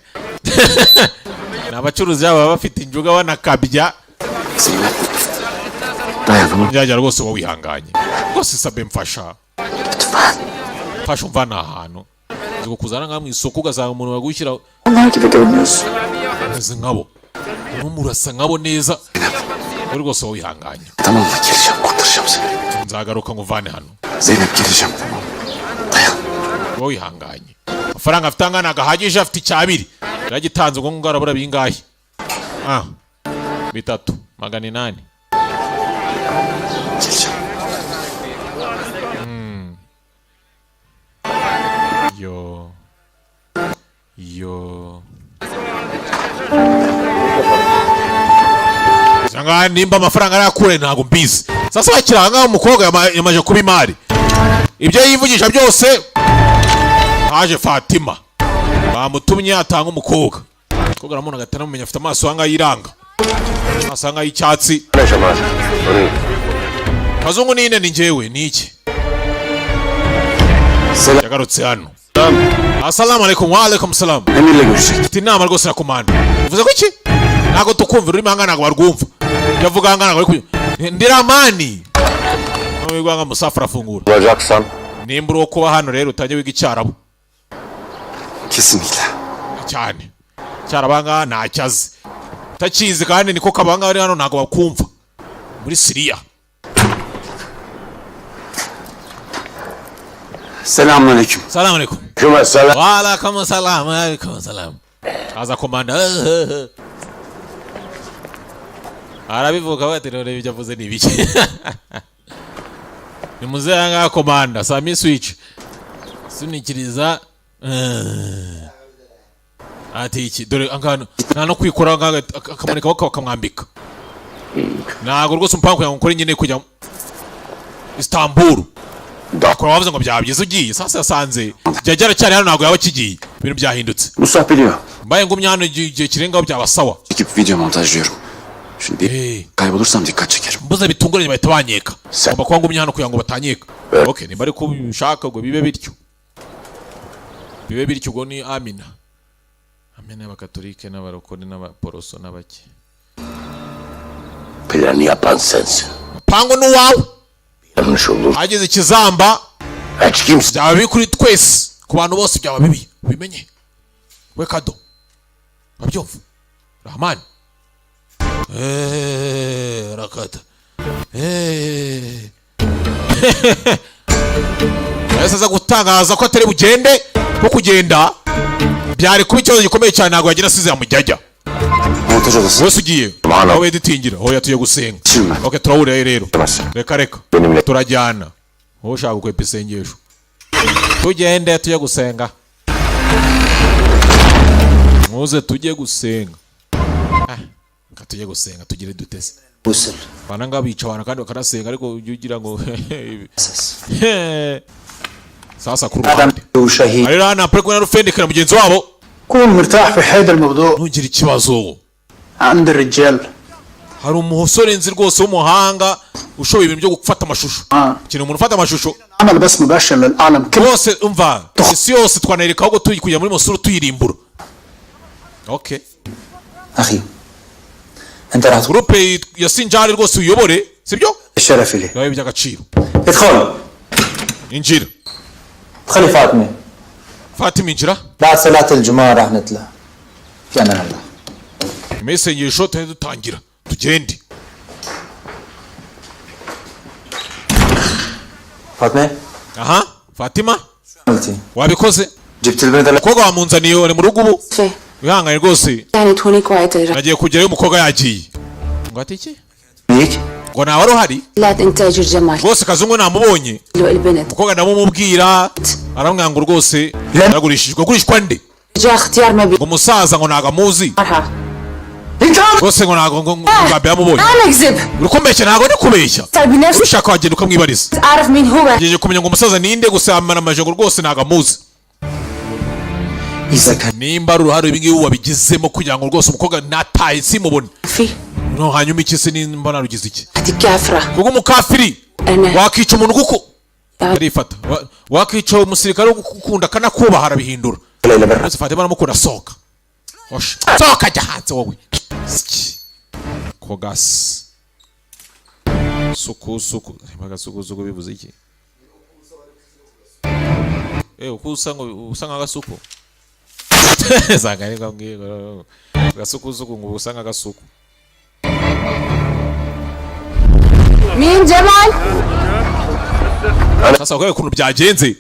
n'abacuruzi baba bafite injuga banakabya njya rwose wowe wihanganye rwose sabe mfasha umva ahantu nzi kuzana nka mu isoko ugasanga umuntu wagushyira ameze nkabo murasa nkabo neza rwose wowe wihanganye Tamam mı? Geleceğim, kurtaracağım seni. nzagaruka nguvane hano Zeynep geleceğim, tamam. Dayan. wowe wihanganye amafaranga afite angana agahagije afite icyabiri yaragitanze ubwo ngubwo arabura bingahe 3,800 Geleceğim. yo Sanga nimba amafaranga arakure ntago mbizi sasa bakiranga umukobwa yamaje kuba imari ibyo yivugisha byose haje Fatima bamutumye atanga umukobwa umukobwa ramuna gatana mumenya afite amaso hanga yiranga asanga y'icyatsi kazungu nine ni njyewe niki yagarutse hano assalamu alaikum wa alaikum salam Emir'le görüşecek. ati inama rwose na komanda uvuze ko iki ntago tukumva urimo hanga ntago barwumva yavuga hanga ntago ari ndiramani wigwanga musafara afungura Olacaksan nimba uri kuba hano rero utajya wiga icyarabu Kesinlikle. cyane cyarabanga ntacyazi takizi kandi niko kabanga ari hano ntago bakumva muri Syria Selamünaleyküm. Salamu alaikum Kümeselam. wa alaikum salam alaikum salam aza komanda arabivuga bati rero ibyo avuze ni biki ni muzanga komanda Sami switch sunikiriza ati iki dore angano nta no kwikora akamaneka bakamwambika ntago rwose umpango yankora nyine kujya Istanbul dakora wavuze ngo byabyiza ugiye sasa yasanze byagera cyane hano ntago yaba kigiye ibintu byahindutse Musab biliyor. mbaye ngumye hano igihe kirengaho byabasaba Çekip video montajlıyorum. Şimdi bir kaybolursam dikkat çekerim. mbuze bitunguranye bahita banyeka Sen- ngomba kuba ngumye hano kugira ngo batanyeka okay nimba ariko ubishaka ngo bibe bityo ubwo ni Amina y'abakatolike n'abarokore n'abaporoso n'abake Planı yapan sensin. pango n'uwawe Yanlış olur. hageze ikizamba Hiç kimse. byaba bibi kuri twese ku bantu bose byaba bibi ubimenye we kado babyumva Rahman rakata ese aza gutangaza ko atari bugende ko kugenda byari kuba ikibazo gikomeye cyane ntabwo yagira asize yamujyajya Montaj odası. wese ugiye Bana. aho editingira aho yatuye gusenga Şimdi. okay turawuriye rero Tamam. reka Benimle. turajyana wowe ushaka gukwepa isengesho tugende tujye gusenga muze tujye gusenga nka tujye gusenga tugire dutese Usul. bana ngabica abantu kandi bakanasenga ariko ujye ugira ngo sasa kuri Adam ruhande وشهيد. ari rana pre kuna rufendekera mugenzi wabo كون مرتاح في هذا الموضوع ntugire ikibazo عند الرجال. hari umusore nzi rwose w'umuhanga ushoboye ibintu byo gufata amashusho ikintu umuntu ufata amashusho عمل بس مباشر للعالم كله. bose umva isi yose twanereka ahubwo turi kujya muri Mosuru tuyirimbura okay أخي أنت راح تقول groupe ya Sinjari rwose uyobore sibyo الشرف لي. bibaye by'agaciro ادخل. injira ادخلي فاطمة. Fatima injira بعد صلاة الجمعة راح نطلع. في أمان الله. nyuma y'isengesho tuhite dutangira tugende فاطمة aha Fatima عملتي؟ wabikoze جبت البنت umukobwa wamunzaniye uri mu rugo ubu في wihangane rwose يعني توني كويت nagiye kugerayo umukobwa yagiye ngo ati iki ليك؟ ngo nawe wari uhari لا إنتاج الجمال rwose kazungu namubonye له البنت umukobwa ndamumubwira aramwanga rwose yaragurishijwe agurishwa nde جاء اختيار ما بي ngo umusaza ngo ntago amuzi مرها rwose ngo ntago mugambe yamubonye أنا أكذب uri kumbeshya ntago ndi kubeshya صار بنفسي ubishaka wagenda ukamwibariza أعرف مين هو ngejeje kumenya ngo umusaza ninde gusa yamaramaje ngo rwose ntago amuzi إذا كان nimba ari uruhare ibingibi wabigizemo kugira ngo rwose umukobwa nataye simubone في no hanyuma iki se nimba narugize iki هذه كافرة kuko umukafiri أنا wakica umuntu kuko arifata wakica umusirikare wo gukunda akanakubaha arabihindura ليلى برا uretse Fatima aramukunda sohoka hoshi sohoka jya hanze wowe kogasi suku agasuku bivuze iki uko usa nk'agasuku zanga ni kambwiye agasuku ngo usa nk'agasuku مين جمال sasa ukaye ukuntu byagenze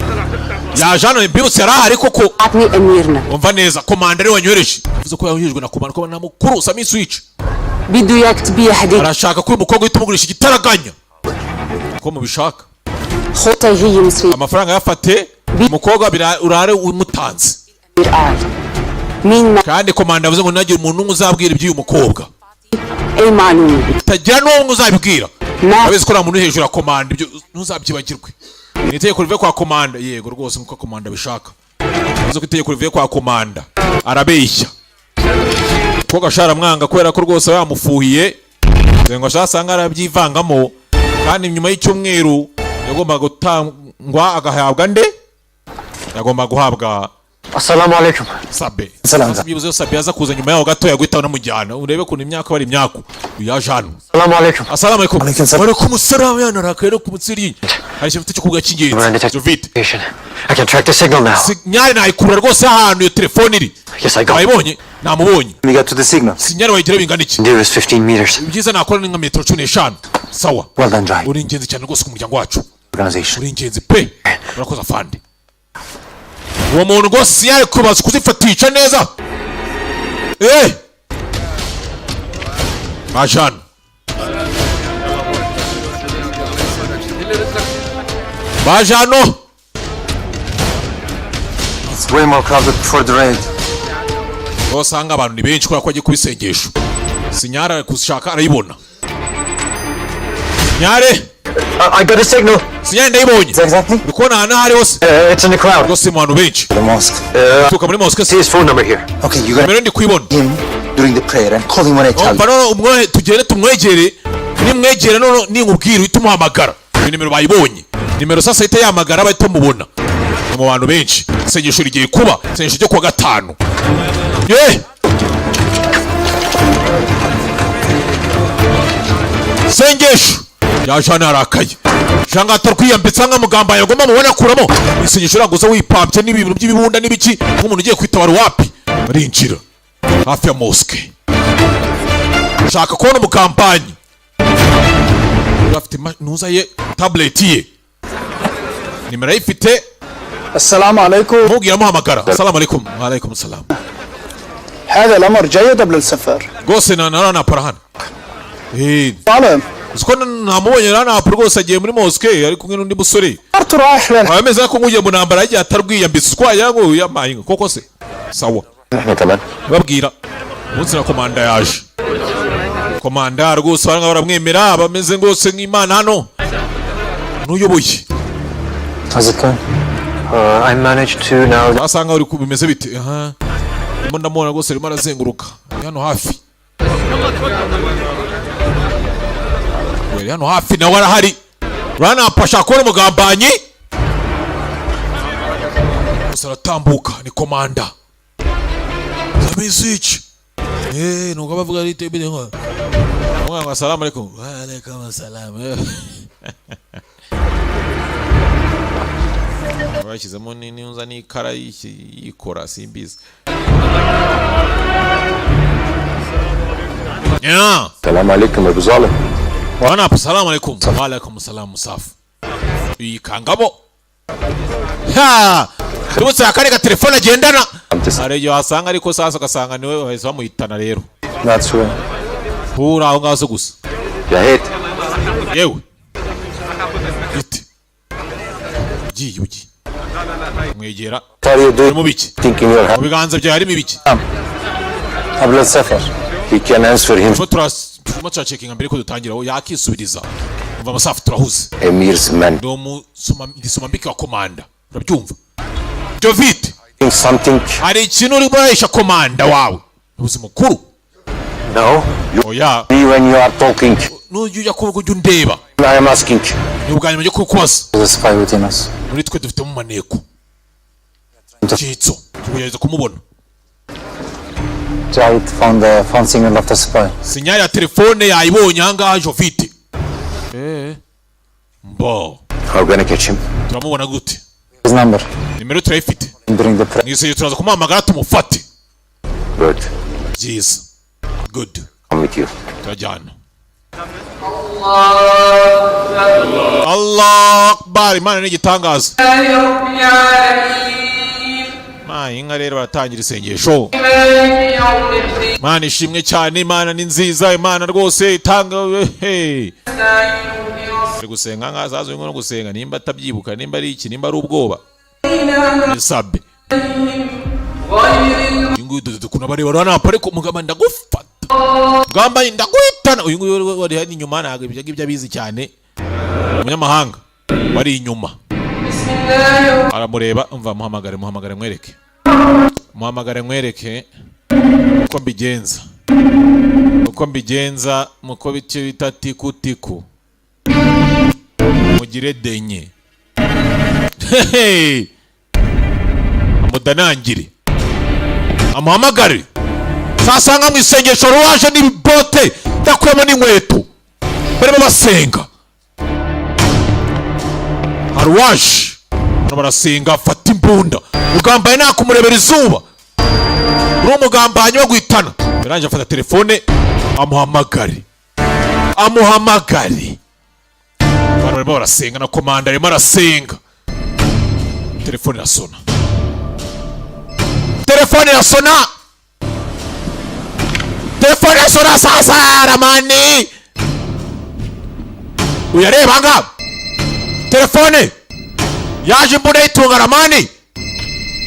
yaje hano mbibutse yari ahari koko أعطني أميرنا umva neza komandare wanyohereje bivuze ko yahuhijwe na komanda ko namukuru Sami Switch بده إياك تبيع حديد arashaka ko uyu mukobwa uhita umugurisha igitaraganya ko mubishaka خطي هي مصرية amafaranga yafate umukobwa urare umutanze أمير قال مين ما kandi komanda yavuze ngo ntagire umuntu n'umwe uzabwira iby'uyu mukobwa أي معلومة utagira n'umwe uzabibwira ما abizi ko nta muntu uri hejuru ya komanda ibyo ntuzabyibagirwe ni itegeko rivuye kwa komanda yego rwose nk'uko komanda bishaka bivuze ko itegeko rivuye kwa komanda arabeshya ko gashara mwanga kubera ko rwose yamufuhiye ngo ashasanga arabyivangamo kandi nyuma y'icyumweru yagombaga gutangwa agahabwa nde yagombaga guhabwa Assalamu alaikum. sabe Salam. byibuze sabe yaza kuza nyuma yaho gato yaguhita unamujyana urebe kuntu imyaka bari imyaku yaje hano Assalamu alaikum. assalamu alaikum Alaikum salam. alaikum salam yana rakaye ku mutsiri hari ikintu cyo kuvuga cy'ingenzi Jovite I can track the signal now. sinyari nayikurura rwose ahantu iyo telefone iri Yes, I got it. wayibonye namubonye We got to the signal. sinyari wayigira bingana iki Nearest 15 meters. ibyiza nakora ni nka metero 15 sawa Well done, Jai. uri ingenzi cyane rwose ku muryango wacu Organization. uri ingenzi pe urakoze afande uwo muntu rwose yari kubaza kuzifatisha neza majana bajano It's way more crowded before the raid. usanga abantu ni benshi kubera ko agiye kubisengesho sinyara ari kushaka arayibona nyare I got a signal. sinyare ndayibonye Exactly. uri kubona ahantu aho ari hose It's in the crowd. rwose mu bantu benshi The mosque. tuka muri mosque See his phone number here. Okay, you got nimero ndi kuyibona him during the prayer and call him when I tell umva you. none tugere tumwegere nimwegere none ninkubwira uhita umuhamagara iyo nimero bayibonye nimero sasa ihita yamagara bahita mubona ni mu bantu benshi isengesho rigiye kuba isengesho ryo kuwa gatanu sengesho yaje hano yarakaye janga atarwiyambitsa nk'amugamba yagomba mubona akuramo isengesho raguza wipambye n'ibintu by'ibibunda n'ibiki nk'umuntu ugiye kwitabara wapi arinjira hafi ya mosque shaka kubona umukampanyi afite nuza ye tablet ye nimero ayifite السلام عليكم. mubwira muhamagara assalamu alaikum wa alaikum assalam هذا الأمر جيد قبل السفر. rwose napara hano طالب uziko namubonye ranapara rwose agiye muri mosque ari kumwe n'undi musore صرت رايح لنا. ameze ko nk'ugiye mu ntambara yagiye atarwiyambitse utwaye ngo yamaye koko se sawa احنا كمان babwira umunsi na komanda yaje komanda rwose baranga baramwemera bameze rwose nk'imana hano n'uyoboye How's it going? I managed to now. basanga uri bimeze bite aha ndimo ndamubona rwose arimo arazenguruka ari hano hafi ari hano hafi nawe arahari ranapasha kubona umugambanyi gusa aratambuka ni komanda Sami nuko bavuga ari tebide ngo ngo assalamu alaikum wa alaikum assalam bashyizemo n'inza n'ikara yikora simbizi السلام عليكم يا ابو ظالم. wana assalamu alaikum wa alaikum assalam musafu ikangabo ha tubutse akari ga telefone agendana ari yo asanga ariko sasa ugasanga niwe wahise bamuhitana rero That's right. hura aho ngaho gusa يا هيت yewe giti ugiye mwegera What are you doing? mu biki Thinking your mu hand. biganza byawe harimo ibiki قبل السفر. He can answer him. turimo turacekinga mbere ko dutangira yakisubiriza umva amasafu turahuze Emir's men. ndisoma mbiki wa komanda urabyumva David Think something. hari ikintu uri guhisha komanda wawe ubuzi mukuru No. You oya see when you are talking. n'ujya ujya kuvuga ujya undeba I am asking. ni ubwa nyuma yo kukubaza There's a spy within us. muri twe dufitemo maneko cyitso tugerageza kumubona Jahid found the phone signal of the spy. sinyari ya telefone yayibonye ahangaha Jovite mbo How gonna catch him? turamubona gute His number. nimero turayifite During the press. niseye turaza kumuhamagara tumufate Good. byiza good I'm with you. turajyana Allah akbar imana ni igitangaza inka rero baratangira isengesho imana ishimwe cyane imana ni nziza imana rwose itanga ari gusenga nkazazwe no gusenga nimba atabyibuka nimba ari iki nimba ari ubwoba nisabe ingu dukuna bari barana pare ko mugamba ndagufata gamba ndaguhitana uyu nguyu wari hani inyuma ntabwo ibyo ngibyo abizi cyane umunyamahanga wari inyuma aramureba umva muhamagare mwereke uko mbigenza muko bice bita tiku mugire denye amudanangire amuhamagare sasanga mu isengesho ruwaje n'ibibote yakuyemo n'inkweto barimo basenga haruwaje barasenga fata imbunda ugambaye nta kumurebera izuba uri umugambanyi wo guhitana yaranje afata telefone amuhamagare barimo barasenga na komanda arimo arasenga telefone irasona sasa ramani uyareba nga telefone yaje imbunda yitunga ramani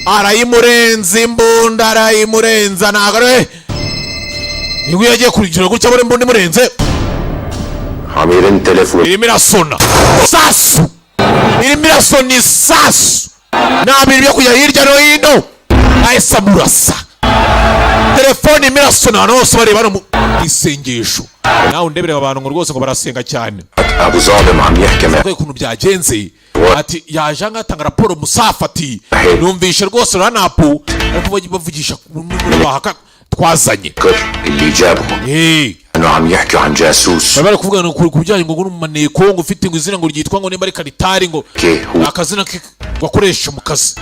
arayimurenza imbunda arayimurenza nagare nigo yagiye kurigiro gutya bure imbunda imurenze Amir'in telefonu. irimo irasona isasu nabiri byo kujya hirya no hino ahise amurasa telefone irimo irasona ahantu hose bareba no mu isengesho nawe undeberera abantu ngo rwose ngo barasenga cyane Abu Zalim am yahki ma. ukuntu byagenze ati yaje ngatanga raporo musafati numvishe rwose ranapu ariko bavugisha bahaka twazanye اللي جابهم انه عم يحكوا عن جاسوس. bari kuvugana ku bijyanye ngo n'umaneko ngo ufite ngo izina ngo ryitwa ngo nimba ari karitari ngo akazina gakoresha mu kazi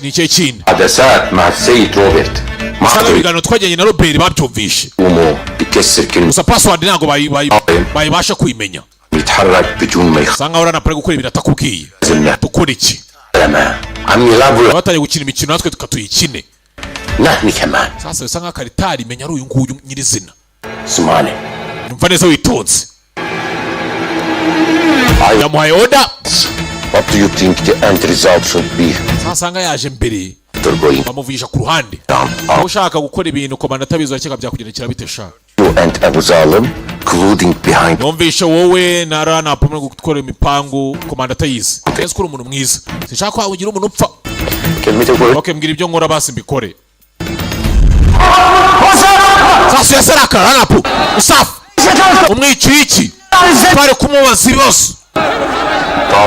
ni cyo kintu حدثات مع السيد روبرت. sanga bigano twajyanye na Robert babyumvishe بكسر كلمة. gusa password ntago bayibasha kwimenya يتحرك بدون ما يخ. sanga urana pare gukora ibintu atakubwiye dukora iki عم يلعبوا abatanye gukina imikino natwe tukatuyikine نحن كمان. sasa usanga karitari menya ari uyu nguyu nyirizina اسمعني. numva neza witonze yamuhaye order. What do you think the end result should be? sasanga yaje mbere bamuvugisha ku ruhande ushaka gukora ibintu komanda atabizi akeka byakugendekera bite sha You and Abu Zalim colluding behind. numvishe wowe na rana pomwe gukora imipangu komanda atayizi kese kuri umuntu mwiza sinshaka ko ugira umuntu upfa okay mbwira ibyo nkora basi mbikore sasa yasaraka rana po usafu umwici iki pare kumubaza ibibazo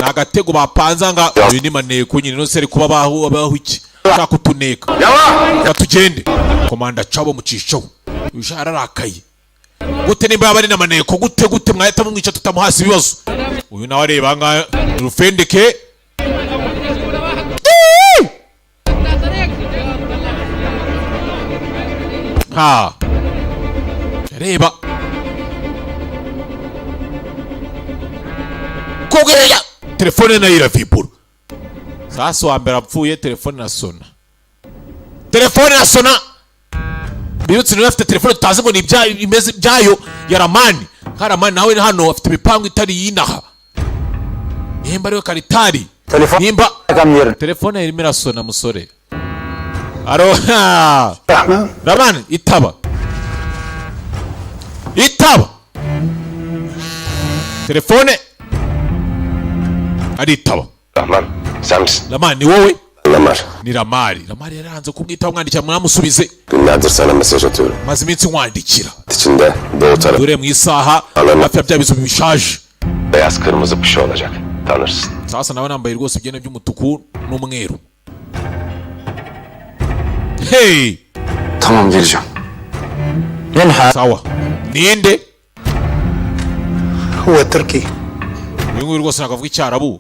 nagatego bapanza uyu ni maneko nyine no seri kuba baho iki shaka kutuneka batugende komanda cabo mucishaho ushara rakaye gute nimba yabari na maneko gute mwahita mumwica tutamuhasi ibibazo uyu nawe areba nga rufendeke ha reba kogera telefone nayo iravibura sasa wa mbere apfuye telefone nasona bibutse niba afite telefone tutazi ngo ni imeze byayo ya ramani nka ramani nawe hano afite imipangu itari yinaha nimba ariwe karitari nimba telefone irimo irasona musore. Aro Rahman itaba telefone ari itaba. Rahman sen misin? Rahman ni wowe? Lamar. Ni Lamari yaranze kumwitaho mwandikira mwamusubize. Günlerdir sana mesaj atıyorum. Maze iminsi nkwandikira. İçinde doğu tarafı. Dore mu isaha hafi ya bya bizu bishaje. Beyaz kırmızı bir şey olacak. Tanırsın. Sasa nawe nambaye rwose ibyene by'umutuku n'umweru. Hey! Tamam geleceğim. Sawa. Ninde? هو تركي Uyu nguyu rwose nakavuga icyarabu.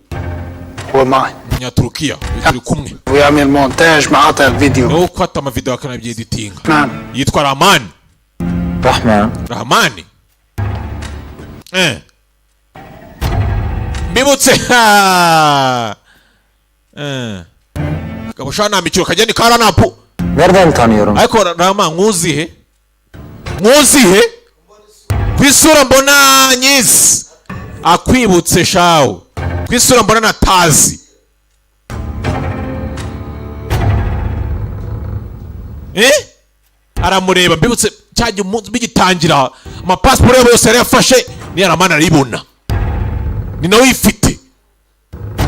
هو معي Nyaturukiya. Turi kumwe. ويعمل مونتاج مقاطع الفيديو. No kwata amavideo akanabyeeditinga. نعم. Yitwa Rahman. Rahman. Bibutse. Kabusha namicyo kajyani karanapu. Nereden tanıyorum? Ariko Rahman nkuzihe? Kwisura mbona nyisi. Akwibutse shawo. Kwisura mbona natazi. Aramureba mbibutse cyaje umunsi bigitangira amapasiporo yose yari yafashe ni Rahman aribona. Ni nawe ifite.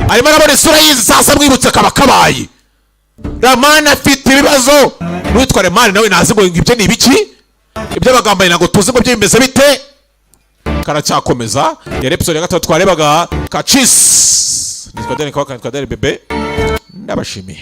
Arimo arabona isura yizi sasa mwibutse kabakabaye. Rahman afite ibibazo. Witwa Rahman nawe nazi ngo ibyo ni ibiki? Ibyo bagambaye nago tuzi ngo byo bimeze bite? Karacyakomeza. Yari episode ya 3 twarebaga Kachis. Nitwa Dani bebe. Ndabashimiye.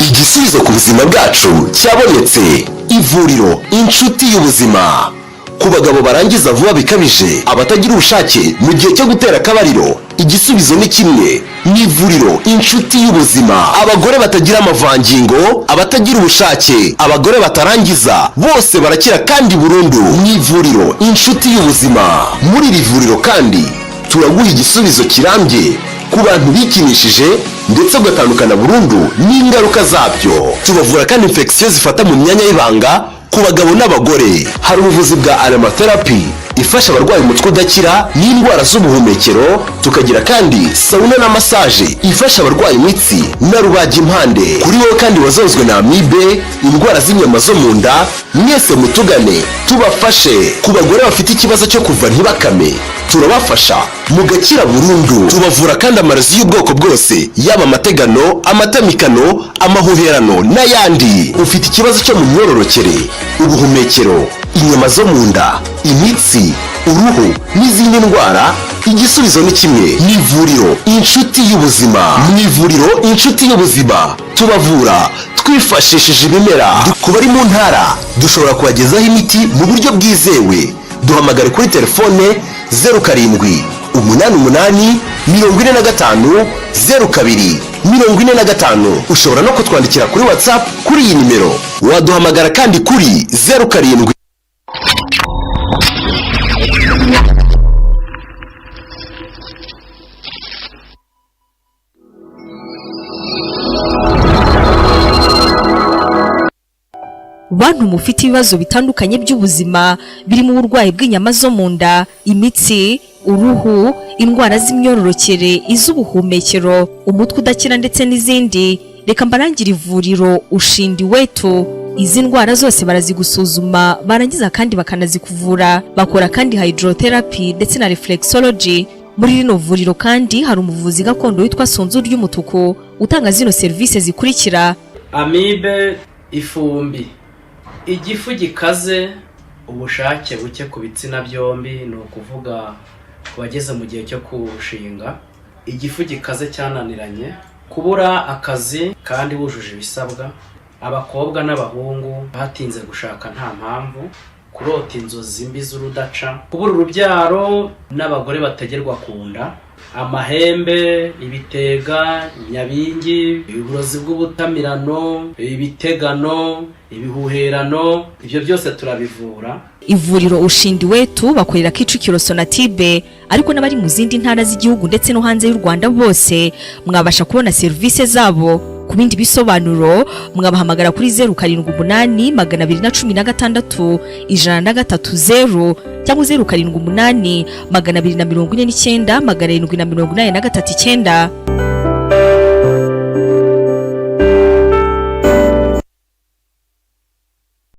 Igisubizo ku buzima bwacu cyabonetse. Ivuriro inshuti y'ubuzima. Ku bagabo barangiza vuba bikabije, abatagira ubushake mu gihe cyo gutera kabariro, igisubizo ni kimwe. Ni ivuriro inshuti y'ubuzima. Abagore batagira amavangingo, abatagira ubushake, abagore batarangiza, bose barakira kandi burundu. Ni ivuriro inshuti y'ubuzima. Muri iri vuriro kandi turaguha igisubizo kirambye ku bantu bikinishije ndetse ugatandukana burundu n'ingaruka zabyo. Tubavura kandi infection zifata mu myanya y'ibanga ku bagabo n'abagore. Hari ubuvuzi bwa aromatherapy ifasha abarwayi umutwe udakira n'indwara z'ubuhumekero. Tukagira kandi sauna na massage ifasha abarwayi imitsi na rubagimpande. Kuri wowe kandi wazonzwe na amibe, indwara z'inyama zo mu nda, mwese mutugane tubafashe. Ku bagore bafite ikibazo cyo kuva ntibakame, turabafasha mugakira burundu. Tubavura kandi amarozi y'ubwoko bwose, yaba amategano, amatamikano, amahuherano n'ayandi. Ufite ikibazo cyo mu myororokere, ubuhumekero, inyama zo mu nda, imitsi, uruhu n'izindi ndwara, igisubizo ni kimwe. Ni ivuriro inshuti y'ubuzima. Ni ivuriro inshuti y'ubuzima. Tubavura twifashishije ibimera. Ku bari mu ntara dushobora kubagezaho imiti mu buryo bwizewe. Duhamagare kuri telefone 07 88 45 02 45. Ushobora no kutwandikira kuri WhatsApp kuri iyi nimero. Waduhamagara kandi kuri 07. Bantu mufite ibibazo bitandukanye by'ubuzima birimo uburwayi bw'inyama zo mu nda, imitsi, uruhu, indwara z'imyororokere, iz'ubuhumekero, umutwe udakira ndetse n'izindi, reka mbarangire ivuriro Ushindi Wetu. Izi ndwara zose barazigusuzuma barangiza kandi bakanazikuvura. Bakora kandi hydrotherapy ndetse na reflexology. Muri rino vuriro kandi hari umuvuzi gakondo witwa Sonzu ry'umutuku utanga zino service zikurikira: amibe, ifumbi, igifu gikaze, ubushake buke ku bitsina byombi, ni ukuvuga ku bageze mu gihe cyo kurushinga, igifu gikaze cyananiranye, kubura akazi kandi wujuje ibisabwa, abakobwa n'abahungu batinze gushaka nta mpamvu, kurota inzozi mbi z'urudaca, kubura urubyaro n'abagore bategerwa ku nda, amahembe, ibitega, nyabingi, uburozi bw'ubutamirano, ibitegano, ibihuherano, ibyo byose turabivura. Ivuriro Ushindi Wetu bakorera Kicukiro Sonatibe, ariko n'abari mu zindi ntara z'igihugu ndetse no hanze y'u Rwanda bose mwabasha kubona service zabo ku bindi bisobanuro mwabahamagara kuri 078 216 130 cyangwa 078 249 783 9.